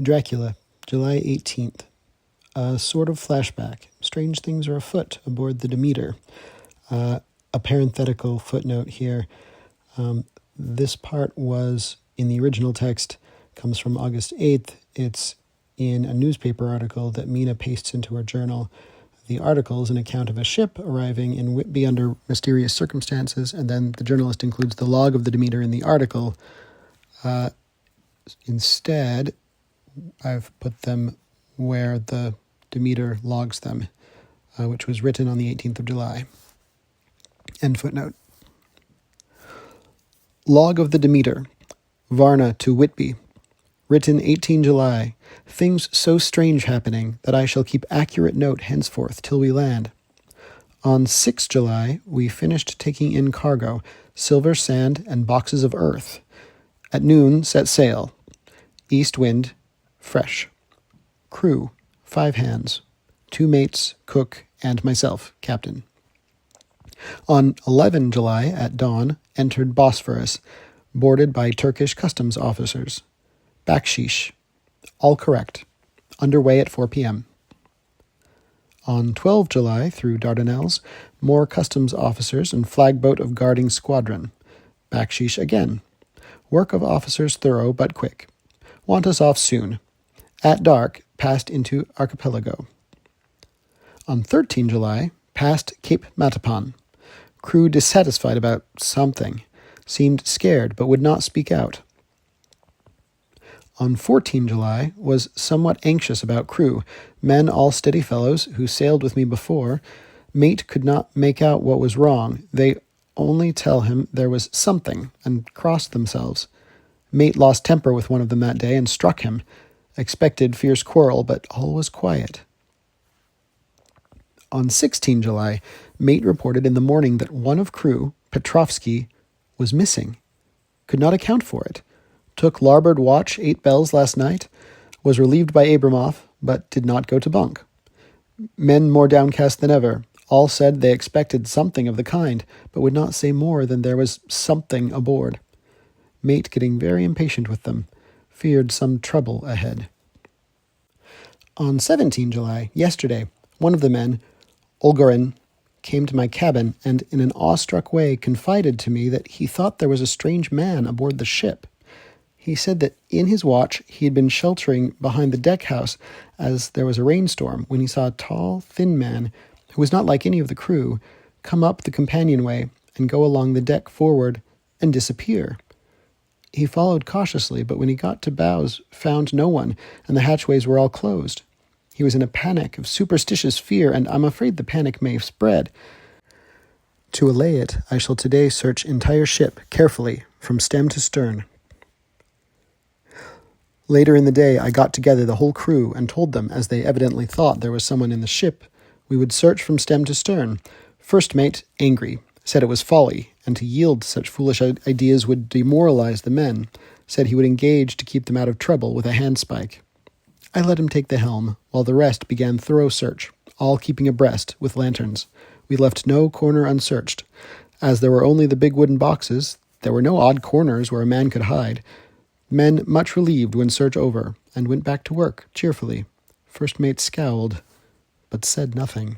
Dracula, July 18th. A sort of flashback. Strange things are afoot aboard the Demeter. A parenthetical footnote here. This part was in the original text, comes from August 8th. It's in a newspaper article that Mina pastes into her journal. The article is an account of a ship arriving in Whitby under mysterious circumstances, and then the journalist includes the log of the Demeter in the article. Instead, I've put them where the Demeter logs them, which was written on the 18th of July. End footnote. Log of the Demeter, Varna to Whitby. Written 18 July. Things so strange happening that I shall keep accurate note henceforth till we land. On 6 July, we finished taking in cargo, silver sand and boxes of earth. At noon, set sail. East wind, fresh. Crew, 5 hands. 2 mates, cook, and myself, captain. On 11 July, at dawn, entered Bosphorus, boarded by Turkish customs officers. Bakshish, all correct. Underway at 4 p.m. On 12 July, through Dardanelles, more customs officers and flagboat of guarding squadron. Bakshish again. Work of officers thorough but quick. Want us off soon. At dark, passed into archipelago. On 13 July, passed Cape Matapan. Crew dissatisfied about something. Seemed scared but would not speak out. On 14 July, was somewhat anxious about crew. Men all steady fellows who sailed with me before. Mate could not make out what was wrong. They only tell him there was something and crossed themselves. Mate lost temper with one of them that day and struck him. Expected fierce quarrel, but all was quiet. On 16 July, mate reported in the morning that one of crew, Petrovsky, was missing. Could not account for it. Took larboard watch 8 bells last night. Was relieved by Abramov, but did not go to bunk. Men more downcast than ever. All said they expected something of the kind, but would not say more than there was something aboard. Mate getting very impatient with them. Feared some trouble ahead. On 17 July, yesterday, one of the men, Olgorin, came to my cabin and in an awestruck way confided to me that he thought there was a strange man aboard the ship. He said that in his watch he had been sheltering behind the deck house as there was a rainstorm when he saw a tall, thin man, who was not like any of the crew, come up the companionway and go along the deck forward and disappear. He followed cautiously, but when he got to bows, found no one, and the hatchways were all closed. He was in a panic of superstitious fear, and I'm afraid the panic may spread. To allay it, I shall today search entire ship carefully, from stem to stern. Later in the day, I got together the whole crew and told them, as they evidently thought there was someone in the ship, we would search from stem to stern. First mate, angry, said it was folly, and to yield to such foolish ideas would demoralize the men, said he would engage to keep them out of trouble with a handspike. I let him take the helm, while the rest began thorough search, all keeping abreast with lanterns. We left no corner unsearched. As there were only the big wooden boxes, there were no odd corners where a man could hide. Men much relieved when search over, and went back to work cheerfully. First mate scowled, but said nothing.